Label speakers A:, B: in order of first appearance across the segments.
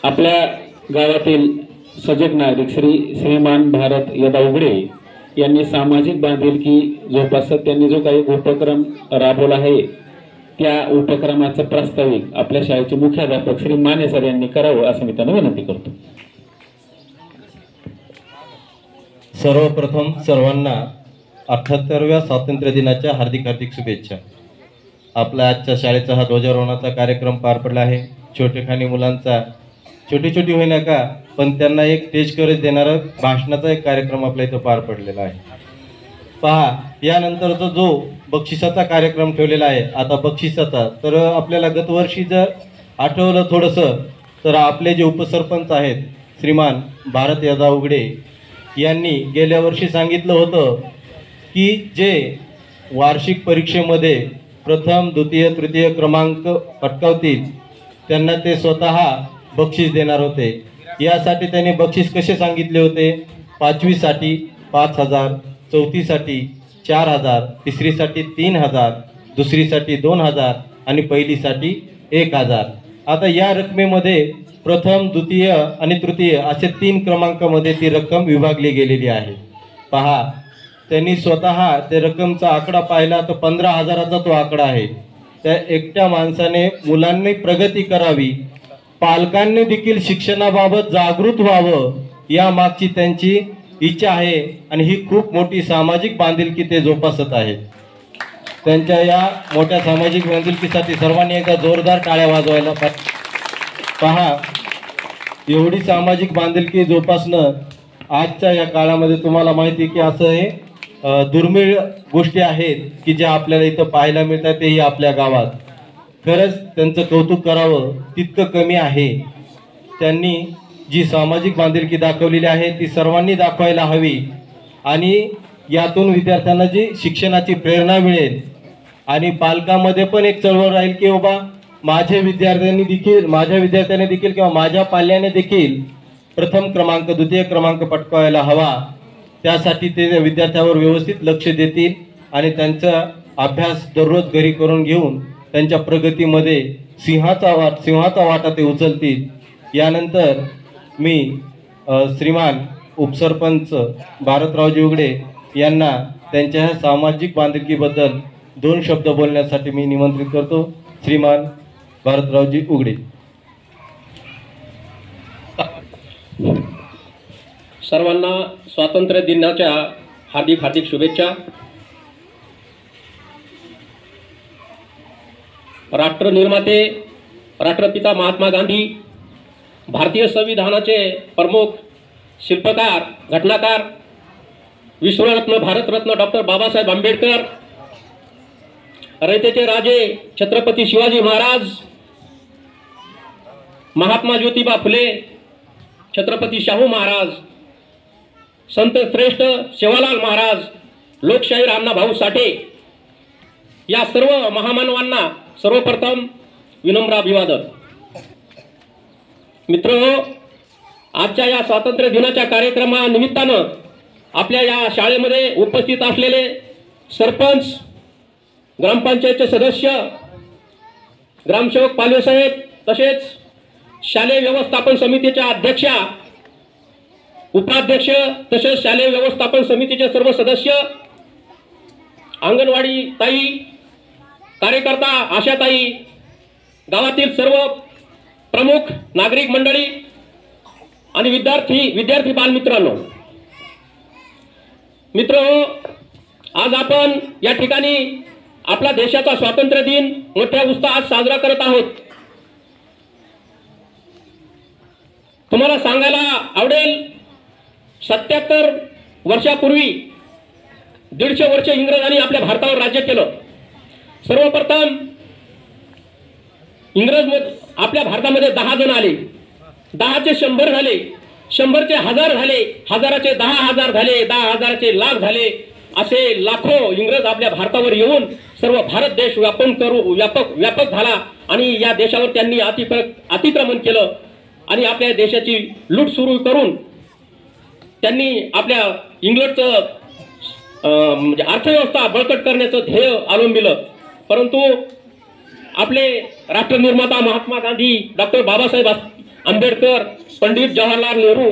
A: आपल्या गावातील सजग नागरिक श्रीमान भारत यदा उघडे यांनी सामाजिक बांधिलकी जोपासत त्यांनी जो काही उपक्रम राबवला आहे त्या उपक्रमाचं प्रास्ताविक आपल्या शाळेचे मुख्याध्यापक श्री माने सर यांनी करावं असं मी त्यांना विनंती करतो.
B: सर्वप्रथम सर्वांना 78व्या स्वातंत्र्य दिनाच्या हार्दिक हार्दिक शुभेच्छा. आपल्या आजच्या शाळेचा हा ध्वजारोहणाचा कार्यक्रम पार पडला आहे. छोटेखानी मुलांचा छोटी छोटी होईना का पण त्यांना एक स्टेज कव्हरेज देणारा भाषणाचा एक कार्यक्रम आपल्या इथं पार पडलेला आहे. पहा, यानंतरचा जो बक्षिसाचा कार्यक्रम ठेवलेला आहे, आता बक्षिसाचा तर आपल्याला गतवर्षी जर आठवलं थोडंसं तर आपले जे उपसरपंच आहेत श्रीमान भारत यदा उघडे यांनी गेल्या वर्षी सांगितलं होतं की जे वार्षिक परीक्षेमध्ये प्रथम द्वितीय तृतीय क्रमांक पटकावतील त्यांना ते स्वतः बक्षीस देणार होते. यासाठी त्यांनी बक्षीस कसे सांगितले होते? 5वीसाठी 5,000, चौथीसाठी 4,000, तिसरीसाठी 3,000, दुसरीसाठी 2,000 आणि पहिलीसाठी 1,000. आता या रकमेमध्ये प्रथम द्वितीय आणि तृतीय असे 3 क्रमांकामध्ये ती रक्कम विभागली गेलेली आहे. पहा, त्यांनी स्वतः त्या रकमचा आकडा पाहिला तर 15,000चा तो आकडा आहे. त्या एकट्या माणसाने मुलांनी प्रगती करावी, पालकांनी देखील शिक्षणाबाबत जागृत व्हावं या मागची त्यांची इच्छा आहे आणि ही खूप मोठी सामाजिक बांधिलकी ते जोपासत आहेत. त्यांच्या या मोठ्या सामाजिक बांधिलकीसाठी सर्वांनी एकदा जोरदार टाळ्या वाजवायला पहा, एवढी सामाजिक बांधिलकी जोपासणं आजच्या या काळामध्ये तुम्हाला माहिती की असं हे दुर्मिळ गोष्टी आहेत की ज्या आपल्याला इथं पाहायला मिळतात, तेही आपल्या गावात. खरंच त्यांचं कौतुक करावं तितकं कमी आहे. त्यांनी जी सामाजिक बांधिलकी दाखवलेली आहे ती सर्वांनी दाखवायला हवी आणि यातून विद्यार्थ्यांना जी शिक्षणाची प्रेरणा मिळेल आणि पालकामध्ये पण एक चळवळ राहील की बाबा माझ्या विद्यार्थ्याने देखील किंवा माझ्या पाल्याने देखील प्रथम क्रमांक द्वितीय क्रमांक पटकावायला हवा. त्यासाठी ते विद्यार्थ्यावर व्यवस्थित लक्ष देतील आणि त्यांचा अभ्यास दररोज घरी करून घेऊन त्यांच्या प्रगतीमध्ये सिंहाचा वाटा ते उचलतील. यानंतर मी श्रीमान उपसरपंच भारतरावजी उघडे यांना त्यांच्या ह्या सामाजिक बांधिलकीबद्दल 2 शब्द बोलण्यासाठी मी निमंत्रित करतो. श्रीमान भारतरावजी उघडे.
C: सर्वांना स्वातंत्र्य दिनाच्या हार्दिक हार्दिक शुभेच्छा. राष्ट्रनिर्माते राष्ट्रपिता महात्मा गांधी, भारतीय संविधानाचे प्रमुख शिल्पकार घटनाकार विश्वरत्न भारतरत्न डॉक्टर बाबासाहेब आंबेडकर, रयतेचे राजे छत्रपती शिवाजी महाराज, महात्मा ज्योतिबा फुले, छत्रपती शाहू महाराज, संत श्रेष्ठ सेवालाल महाराज, लोकशाहीर अण्णाभाऊ साठे या सर्व महामानवांना सर्वप्रथम विनम्र अभिवादन. मित्रहो, आजच्या या स्वातंत्र्य दिनाच्या कार्यक्रमानिमित्तानं आपल्या या शाळेमध्ये उपस्थित असलेले सरपंच, ग्रामपंचायतचे सदस्य, ग्रामसेवक पालवेसाहेब, तसेच शालेय व्यवस्थापन समितीच्या अध्यक्षा, उपाध्यक्ष तसेच शालेय व्यवस्थापन समितीचे सर्व सदस्य, अंगणवाडी ताई, कार्यकर्ता, आशाताई, गावातील सर्व प्रमुख नागरिक मंडळी आणि विद्यार्थी बालमित्रांनो, मित्रहो, आज आपण या ठिकाणी आपला देशाचा स्वातंत्र्य दिन मोठ्या उत्साहात साजरा करत आहोत. तुम्हाला सांगायला आवडेल, 77 वर्षापूर्वी 150 वर्ष इंग्रजांनी आपल्या भारतावर राज्य केलं. सर्वप्रथम इंग्रज आपल्या भारतामध्ये 10 जण आले, 10चे 100 झाले, 100चे 1000 झाले, 1000चे 10,000 झाले, 10,000चे लाख झाले, असे लाखो इंग्रज आपल्या भारतावर येऊन सर्व भारत देश व्यापक झाला आणि या देशावर त्यांनी अतिक्रमण केलं आणि आपल्या देशाची लूट सुरू करून त्यांनी आपल्या इंग्लंडचं म्हणजे अर्थव्यवस्था बळकट करण्याचं ध्येय अवलंबिलं. परंतु आपले राष्ट्रनिर्माता महात्मा गांधी, डॉक्टर बाबासाहेब आंबेडकर, पंडित जवाहरलाल नेहरू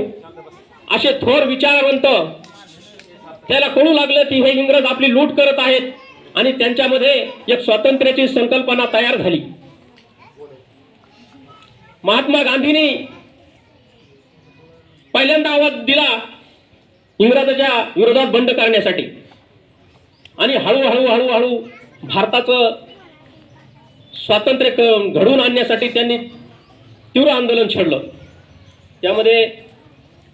C: असे थोर विचारवंत, त्याला कळू लागलं की हे इंग्रज आपली लूट करत आहेत आणि त्यांच्यामध्ये एक स्वातंत्र्याची संकल्पना तयार झाली. महात्मा गांधींनी पहिल्यांदा आवाज दिला इंग्रजांच्या विरोधात बंड करण्यासाठी आणि हळूहळू भारताचं स्वातंत्र्य घडवून आणण्यासाठी त्यांनी तीव्र आंदोलन छेडलं. त्यामध्ये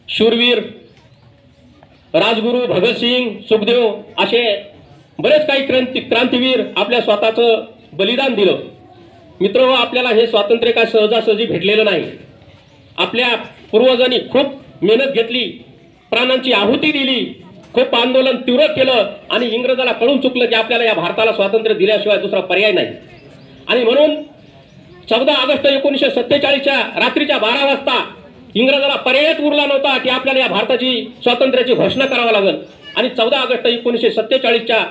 C: शूरवीर राजगुरू, भगतसिंग, सुखदेव असे बरेच काही क्रांतिवीर आपल्या स्वतःचं बलिदान दिलं. मित्र, आपल्याला हे स्वातंत्र्य काय सहजासहजी भेटलेलं नाही. आपल्या पूर्वजांनी खूप मेहनत घेतली, प्राणांची आहुती दिली, खूप आंदोलन तीव्र केलं आणि इंग्रजाला कळून चुकलं की आपल्याला या भारताला स्वातंत्र्य दिल्याशिवाय दुसरा पर्याय नाही. आणि म्हणून 14 ऑगस्ट 1947च्या रात्रीच्या 12 वाजता इंग्रजाला पर्यायच उरला नव्हता की आपल्याला या भारताची स्वातंत्र्याची घोषणा करावी लागेल. आणि 14 ऑगस्ट 1947च्या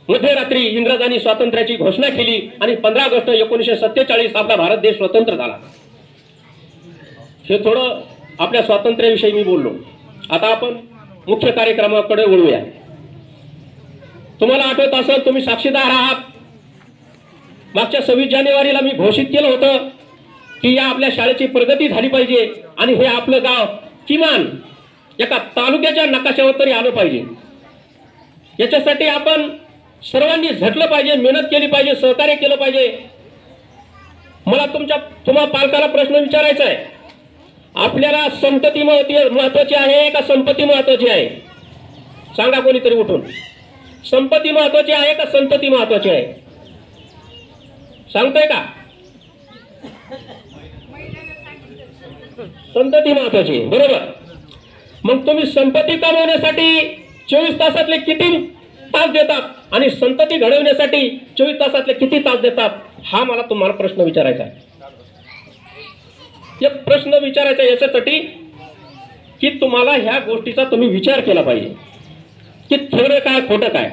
C: मध्यरात्री इंग्रजांनी स्वातंत्र्याची घोषणा केली आणि 15 ऑगस्ट 1947 आपला भारत देश स्वतंत्र झाला. हे थोडं आपल्या स्वातंत्र्याविषयी मी बोललो. आता आपण मुख्य कार्यक्रमाकडे वळूया. तुम्हाला आठवत असेल, तुम्ही साक्षीदार आहात, मागच्या 26 जानेवारीला मी घोषित केलं होतं की या आपल्या शाळेची प्रगती झाली पाहिजे आणि हे आपलं गाव किमान एका तालुक्याच्या नकाशावर तरी आलं पाहिजे. याच्यासाठी आपण सर्वांनी झटलं पाहिजे, मेहनत केली पाहिजे, सहकार्य केलं पाहिजे. मला तुम्हा पालकाला प्रश्न विचारायचा आहे, आपल्याला संतती महत्वाची आहे का संपत्ती महत्वाची आहे? सांगा कोणीतरी उठून. संपत्ती महत्वाची आहे का संतती महत्वाची आहे? सांगताय का? संतती महत्वाची, बरोबर. मग तुम्ही संपत्ती कमवण्यासाठी 24 तासातले किती तास देतात आणि संतती घडवण्यासाठी 24 तासातले किती तास देतात? हा मला तुम्हाला प्रश्न विचारायचा आहे. एक प्रश्न विचारायचा याच्यासाठी की तुम्हाला ह्या गोष्टीचा तुम्ही विचार केला पाहिजे की खरं काय खोटं काय.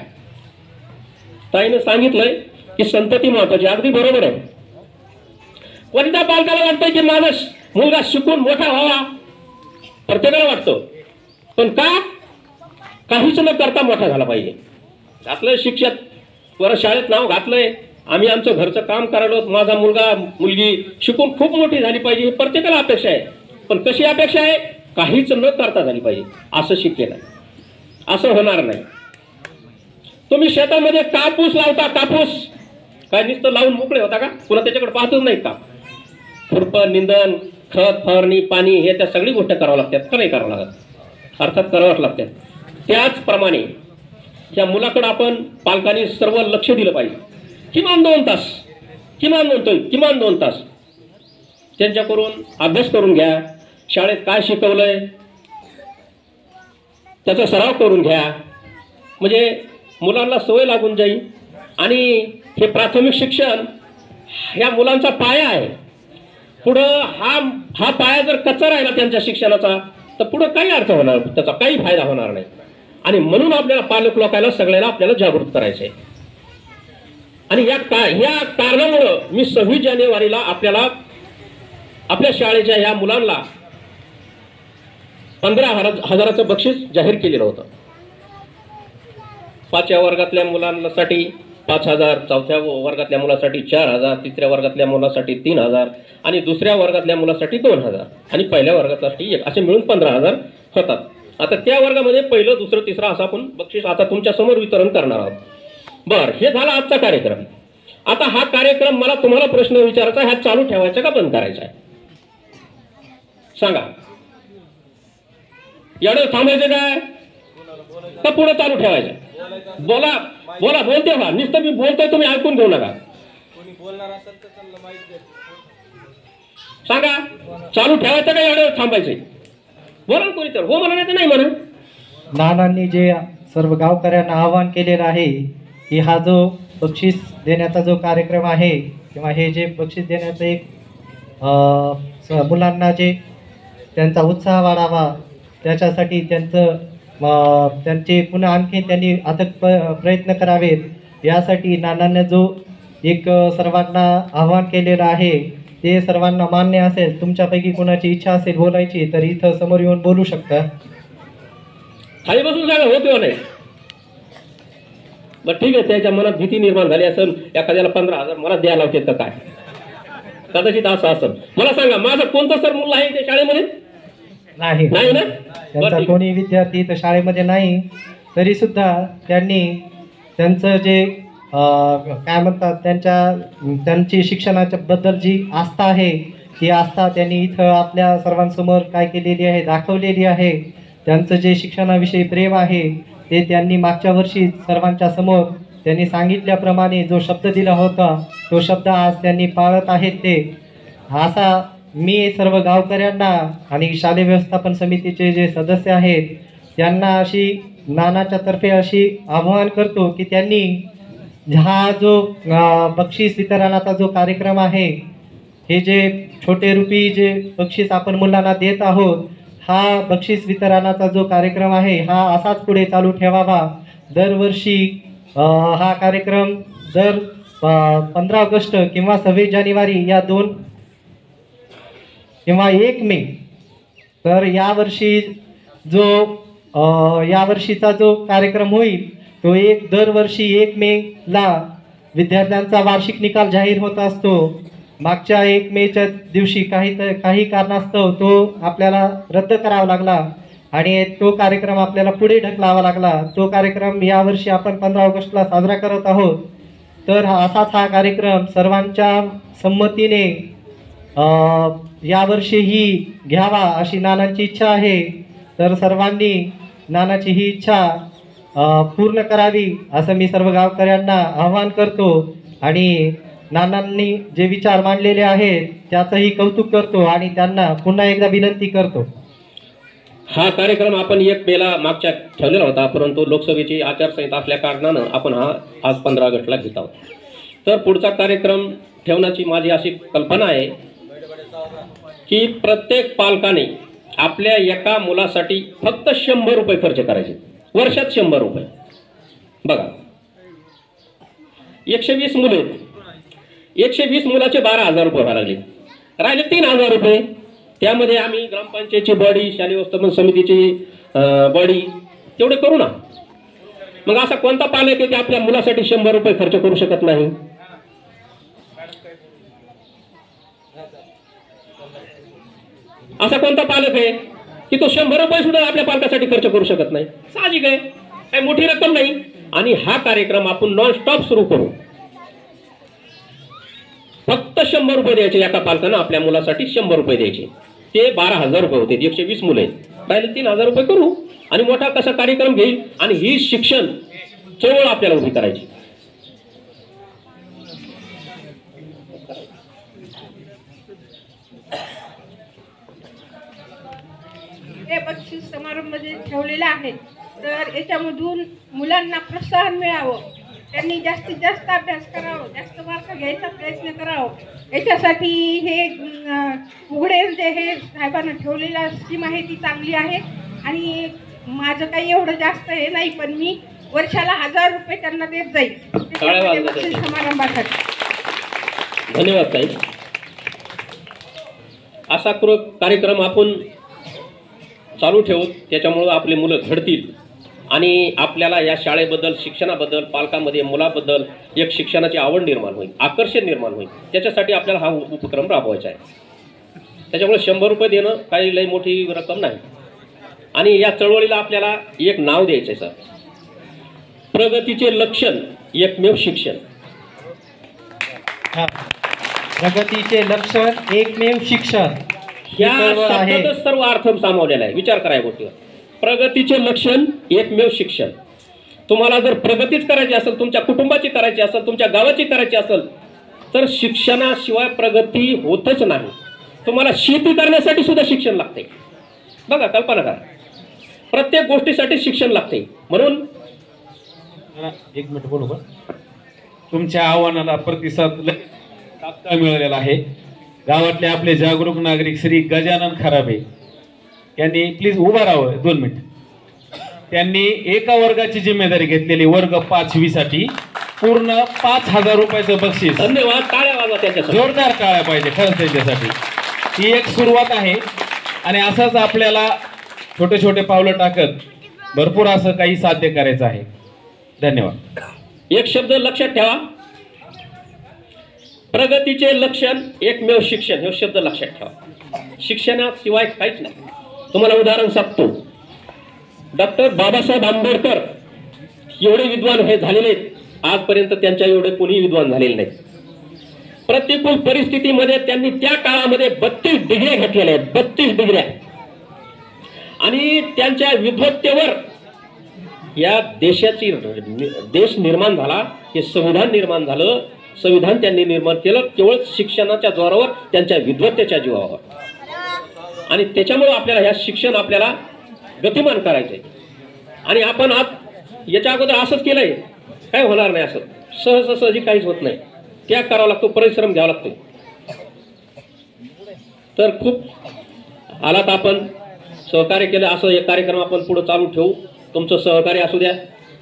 C: ताईने सांगितलंय की संतती महत्वाची, अगदी बरोबर आहे. कोणत्या पालकाला वाटतंय की माझा मुलगा शिकून मोठा व्हावा? प्रत्येकाला वाटतं. पण का? काहीच न करता मोठा झाला पाहिजे. घातलंय शिक्षक वर शाळेत नाव घातलंय, आम्ही आमचं घरचं काम करायला, माझा मुलगा मुलगी शिकून खूप मोठी झाली पाहिजे, प्रत्येकाला अपेक्षा आहे. पण कशी अपेक्षा आहे? काहीच न करता झाली पाहिजे. असं शिकलेलं आहे, असं होणार नाही. तुम्ही शेतामध्ये कापूस लावता, कापूस काय नुसतं लावून मोकळे होता का? पुन्हा त्याच्याकडे पाहतच नाही का? खुरपण, निंदन, खत, फवारणी, पाणी हे त्या सगळी गोष्टी करावं लागतात का नाही करावं लागत? अर्थात करावंच लागतात. त्याचप्रमाणे या मुलाकडे आपण पालकांनी सर्व लक्ष दिलं पाहिजे. किमान 2 तास, किमान 2 तास त्यांच्याकडून अभ्यास करून घ्या. शाळेत काय शिकवलंय त्याचा सराव करून घ्या, म्हणजे मुलांना सवय लागून जाईल. आणि हे प्राथमिक शिक्षण ह्या मुलांचा पाया आहे. पुढं हा पाया जर कच्चा राहिला त्यांच्या शिक्षणाचा तर पुढं काही अर्थ होणार, त्याचा काही फायदा होणार नाही. आणि म्हणून आपल्याला पालक लोकांना सगळ्यांना आपल्याला जागृत करायचं आहे. आणि या कारणामुळं मी 26 जानेवारीला आपल्या शाळेच्या ह्या मुलांना 15,000चं बक्षीस जाहीर केलेलं होतं. 5व्या वर्गातल्या मुलांसाठी 5,000, 4थ्या वर्गातल्या मुलासाठी 4,000, 3ऱ्या वर्गातल्या मुलासाठी 3,000 आणि 2ऱ्या वर्गातल्या मुलासाठी 2,000 आणि 1ल्या वर्गासाठी 1, असे मिळून 15,000 होतात. आता त्या वर्गामध्ये 1, 2, 3 असं आपण बक्षीस आता तुमच्या समोर वितरण करणार आहोत. बर, हे झाला आजचा कार्यक्रम. आता हा कार्यक्रम मला तुम्हाला प्रश्न विचारायचा, ह्या चालू ठेवायचा का बंद करायचा आहे? सांगा. एवढं थांबायचं काय का पुढे चालू ठेवायचं? बोला बोला, बोलते का? नुसतं मी बोलतोय, तुम्ही ऐकून घेऊ नका. सांगा, चालू ठेवायचं का एवढं थांबायचंय? बोला कोणी तर, हो म्हणा नाही तर नाही म्हणा.
D: नानांनी जे सर्व गावकऱ्यांना आवाहन केलेलं आहे की हा जो बक्षीस देण्याचा जो कार्यक्रम आहे किंवा हे जे बक्षीस देण्याचं एक मुलांना जे त्यांचा उत्साह वाढावा त्याच्यासाठी त्यांचे पुन्हा आणखी त्यांनी अथक प्रयत्न करावेत यासाठी नानांनी जो एक सर्वांना आवाहन केलेलं आहे ते सर्वांना मान्य असेल, तुमच्यापैकी कोणाची इच्छा असेल बोलायची तर इथं समोर येऊन बोलू शकता.
C: खाली बसून सांगा हो किंवा नाही. बरं ठीक आहे, त्याच्या मनात भीती निर्माण झाली असेल, एखाद्याला 15,000 मला द्यायला लावते तर काय, कदाचित असं असेल. मला सांगा, माझं कोणतं सर मुलं आहे त्या शाळेमध्ये?
D: नाही
C: नाही ना?
D: त्यांचा
C: बरं, ठीक.
D: कोणी विद्यार्थी इथं शाळेमध्ये नाही, तरी सुद्धा त्यांनी त्यांचं जे काय म्हणतात त्यांची शिक्षणाच्या बद्दल जी आस्था आहे ती आस्था त्यांनी इथं आपल्या सर्वांसमोर काय केलेली आहे, दाखवलेली आहे. त्यांचं जे शिक्षणाविषयी प्रेम आहे ते त्यांनी मागच्या वर्षी सर्वांच्या समोर त्यांनी सांगितल्याप्रमाणे जो शब्द दिला होता तो शब्द आज त्यांनी पाळत आहेत. ते असा मी सर्व गावकऱ्यांना आणि शालेय व्यवस्थापन समितीचे जे सदस्य आहेत त्यांना अशी नानाच्या तर्फे अशी आवाहन करतो की त्यांनी हा जो बक्षीस वितरणाचा जो कार्यक्रम आहे, हे जे छोटे रूपी जे बक्षीस आपण मुलांना देत आहोत, हा बक्षीस वितरणाचा जो कार्यक्रम आहे हा असाच पुढे चालू ठेवावा. दरवर्षी हा कार्यक्रम दर 15 ऑगस्ट किंवा 26 जानेवारी या 2 किंवा 1 मे, तर यावर्षीचा जो कार्यक्रम होईल तो दरवर्षी 1 मेला विद्यार्थ्यांचा वार्षिक निकाल जाहीर होत असतो. मागच्या 1 मेच्या दिवशी काही कारणास्तव तो आपल्याला रद्द करावा लागला आणि तो कार्यक्रम आपल्याला पुढे ढकलावा लागला. तो कार्यक्रम यावर्षी आपण 15 ऑगस्टला साजरा करत आहोत. तर असाच हा कार्यक्रम सर्वांच्या संमतीने यावर्षीही घ्यावा अशी नानांची इच्छा आहे. तर सर्वांनी नानाची ही इच्छा पूर्ण करावी असं मी सर्व गावकऱ्यांना आवाहन करतो आणि नानांनी जे विचार मांडलेले आहेत त्याचंही कौतुक करतो आणि त्यांना पुन्हा एकदा विनंती करतो.
C: हा कार्यक्रम आपण 1 मेला मागच्या ठेवलेला होता, परंतु लोकसभेची आचारसंहिता असल्या कारणानं आपण आज 15 ऑगस्टला घेत आहोत. तर पुढचा कार्यक्रम ठेवण्याची माझी अशी कल्पना आहे की प्रत्येक पालकाने आपल्या एका मुलासाठी फक्त 100 रुपये खर्च करायचे, वर्षात 100 रुपये. बघा, 120 मुलं आहेत, 120 मुलाचे 12,000 रुपये व्हायला लागले, राहिले 3,000 रुपये. त्यामध्ये आम्ही ग्रामपंचायतची बॉडी, शालेय व्यवस्थापन समितीची बॉडी तेवढे करू ना. मग असा कोणता पालक आहे की आपल्या मुलासाठी 100 रुपये खर्च करू शकत नाही? असा कोणता पालक आहे की तो 100 रुपये सुद्धा आपल्या पालकासाठी खर्च करू शकत नाही? साहजिक आहे, काही मोठी रक्कम नाही. आणि हा कार्यक्रम आपण नॉन स्टॉप सुरू करू. फक्त 100 रुपये द्यायचे एका पालकानं आपल्या मुलासाठी 100 रुपये द्यायचे. ते 12,000 रुपये होते, 120 मुलं आहेत, राहिले 3,000 रुपये करू आणि मोठा कसा कार्यक्रम घेईल आणि ही शिक्षण चळवळ आपल्याला उभी करायची.
E: हे बक्षीस समारंभ जे ठेवलेले आहेत तर याच्यामधून मुलांना प्रोत्साहन मिळावं, त्यांनी जास्तीत जास्त अभ्यास करावं, जास्त मार्क घ्यायचा प्रयत्न करावा. याच्यासाठी हे उघडे जे हे साहेबांना ठेवलेला स्कीम आहे ती चांगली आहे. आणि माझं काही एवढं जास्त हे नाही, पण मी वर्षाला 1,000 रुपये त्यांना देत जाईल बक्षीस समारंभासाठी.
C: धन्यवाद ताई. असा कार्यक्रम आपण चालू ठेवू, त्याच्यामुळं आपली मुलं घडतील आणि आपल्याला या शाळेबद्दल, शिक्षणाबद्दल, पालकांमध्ये मुलाबद्दल एक शिक्षणाची आवड निर्माण होईल, आकर्षण निर्माण होईल. त्याच्यासाठी आपल्याला हा उपक्रम राबवायचा आहे. त्याच्यामुळे 100 रुपये देणं काही लई मोठी रक्कम नाही. आणि या चळवळीला आपल्याला एक नाव द्यायचं आहे सर, प्रगतीचे लक्षण एकमेव शिक्षण.
D: प्रगतीचे लक्षण एकमेव शिक्षण.
C: या शब्दातच सर्व अर्थ सामावलेला आहे. विचार करा या गोष्टीवर. प्रगतीचे लक्षण एकमेव शिक्षण. तुम्हाला जर प्रगतीच करायची असेल, तुमच्या कुटुंबाची करायची असेल, तुमच्या गावाची करायची असेल, तर शिक्षणाशिवाय प्रगती होतच नाही. तुम्हाला शेती करण्यासाठी सुद्धा शिक्षण लागते. बघा, कल्पना करा, प्रत्येक गोष्टीसाठी शिक्षण लागते. म्हणून
F: 1 मिनिट बोलू का? तुमच्या आव्हानाला प्रतिसाद तात्काळ मिळालेला आहे. गावातले आपले जागरूक नागरिक श्री गजानन खराबे यांनी प्लीज उभा राहावं 2 मिनिट. त्यांनी एका वर्गाची जिम्मेदारी घेतलेली, वर्ग 5वी साठी पूर्ण 5,000 रुपयाचं बक्षीस.
C: धन्यवाद, टाळ्या वाजवा त्यांच्यासाठी.
F: जोरदार टाळ्या पाहिजे खरंच त्यांच्यासाठी. ही एक सुरुवात आहे आणि असंच आपल्याला छोटे छोटे पावलं टाकत भरपूर असं काही साध्य करायचं आहे. धन्यवाद.
C: एक शब्द लक्षात ठेवा, प्रगतीचे लक्षण एकमेव शिक्षण. हे शब्द लक्षात ठेवा, शिक्षणाशिवाय काहीच नाही. तुम्हाला उदाहरण सांगतो, डॉक्टर बाबासाहेब आंबेडकर एवढे विद्वान हे झालेले आहेत, आजपर्यंत त्यांच्या एवढे कोणी विद्वान झालेले नाही. प्रतिकूल परिस्थितीमध्ये त्यांनी त्या काळामध्ये 32 डिग्र्या घेतलेल्या आहेत, 32 डिग्र्या. आणि त्यांच्या विद्वत्तेवर या देशाची देश निर्माण झाला, हे संविधान निर्माण झालं. संविधान त्यांनी निर्माण केलं केवळ शिक्षणाच्या जोरावर, त्यांच्या विद्वत्तेच्या जीवावर. आणि त्याच्यामुळे आपल्याला ह्या शिक्षण आपल्याला गतिमान करायचंय. आणि आपण आज याच्या अगोदर असंच केलंय, काय होणार नाही असं सहजी काहीच होत नाही. त्याग करावा लागतो, परिश्रम घ्यावा लागतो. तर खूप आलात आपण, सहकार्य केलं. असं एक कार्यक्रम आपण पुढे चालू ठेवू. तुमचं सहकार्य असू द्या.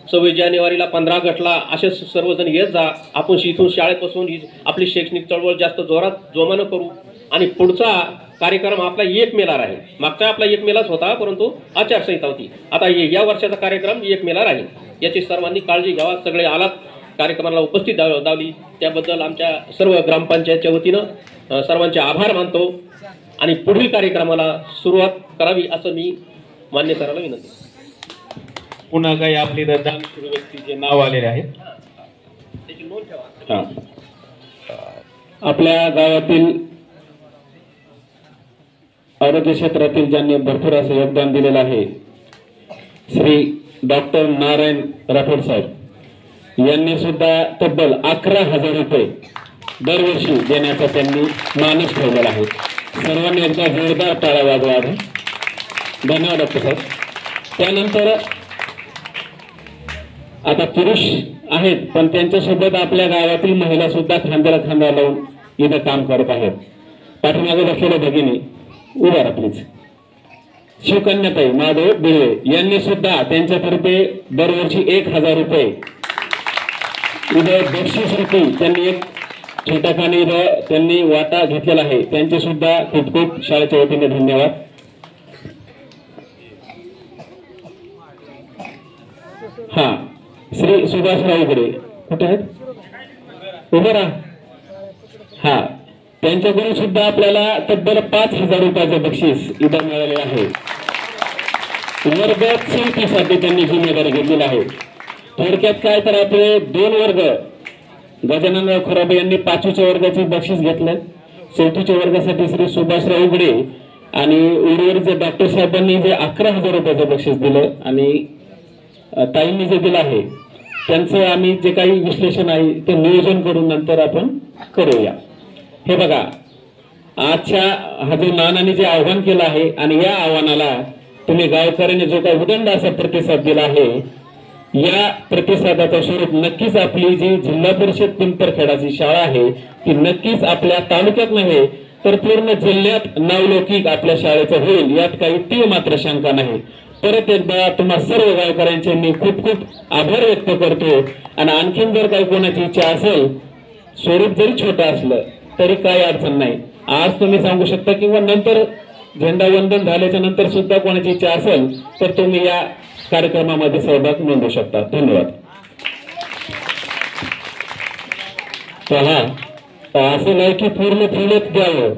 C: 26 जानेवारीला 15 ऑगस्टला असे सर्वजण येत जा. आपण इथून शाळेपासून आपली शैक्षणिक चळवळ जास्त जोमानं करू. आणि पुढचा कार्यक्रम आपला 1 मेला राहील. मागचा आपला 1 मेलाच होता, परंतु आचारसंहिता होती. आता या वर्षाचा कार्यक्रम 1 मेला राहील. याची सर्वांनी काळजी घ्यावा. सगळे आलात, कार्यक्रमाला उपस्थित दावली त्याबद्दल आमच्या सर्व ग्रामपंचायतच्या वतीनं सर्वांचे आभार मानतो. आणि पुढील कार्यक्रमाला सुरुवात करावी असं मी मान्य करायला विनंती.
F: पुन्हा काही आपली दानशूर व्यक्तीचे नाव आलेले आहेत.
C: त्याची नोंद ठेवा.
A: आपल्या गावातील आरोग्य क्षेत्रातील ज्यांनी भरपूर असं योगदान दिलेलं आहे, श्री डॉक्टर नारायण राठोड साहेब यांनी सुद्धा तब्बल 11,000 रुपये दरवर्षी देण्याचा त्यांनी मानस ठेवलेला आहे. सर्वांनी एकदा जोरदार टाळ्या वाजवा. धन्यवाद डॉक्टर साहेब. त्यानंतर आता पुरुष आहेत, पण त्यांच्यासोबत आपल्या गावातील महिला सुद्धा खांद्याला खांदा लावून इथं काम करत आहेत. पाठीमागे बसलेल्या भगिनी उभा राहा प्लीज. शिवकन्याताई माधव बिळवे यांनी सुद्धा त्यांच्यातर्फे दरवर्षी 1,000 रुपये इथं बक्षीस रूपी त्यांनी एक छोट्याखानी इथं त्यांनी वाटा घेतलेला आहे. त्यांचे सुद्धा खूप खूप शाळेच्या वतीने धन्यवाद. हा, श्री सुभाषराव उघडे कुठे आहेत? उभे राहा. हा, त्यांच्याकडून सुद्धा आपल्याला तब्बल 5,000 रुपयाचं बक्षीस इथं मिळाले आहे. वर्ग चौथीसाठी त्यांनी जिम्मेदारी घेतलेली आहे. थोडक्यात काय तर आपले 2 वर्ग, गजाननराव खराबे यांनी 5वीच्या वर्गाचे बक्षीस घेतलं. 4थीच्या वर्गासाठी श्री सुभाषराव उघडे आणि उर्वरित डॉक्टर साहेबांनी जे 11,000 रुपयाचं बक्षीस दिलं आणि ताईंनी जे दिलं आहे त्यांचं आम्ही जे काही विश्लेषण आहे ते नियोजन करून नंतर आपण करूया. हे बघा, आजच्या हा जो नानांनी जे आव्हान केलं आहे आणि या आव्हानाला तुम्ही गावकऱ्यांनी जो काही उदंड असा प्रतिसाद दिला आहे, या प्रतिसादाचं स्वरूप नक्कीच आपली जी जिल्हा परिषद पिंपरखेडाची शाळा आहे ती नक्कीच आपल्या तालुक्यात नव्हे तर पूर्ण जिल्ह्यात नावलौकिक आपल्या शाळेचं होईल, यात काही तीळ मात्र शंका नाही. परत एकदा तुम्हा सर्व गावकऱ्यांचे मी खूप खूप आभार व्यक्त करतो. आणि आणखीन जर काही कोणाची इच्छा असेल, स्वरूप जरी छोटं असलं तरी काही अडचण नाही. आज तुम्ही सांगू शकता किंवा नंतर झेंडा वंदन झाल्याच्या नंतर सुद्धा कोणाची इच्छा असेल तर तुम्ही या कार्यक्रमामध्ये सहभाग नोंदवू शकता. धन्यवाद. पहा, असं नाही की पूर्ण फुलत द्यावं,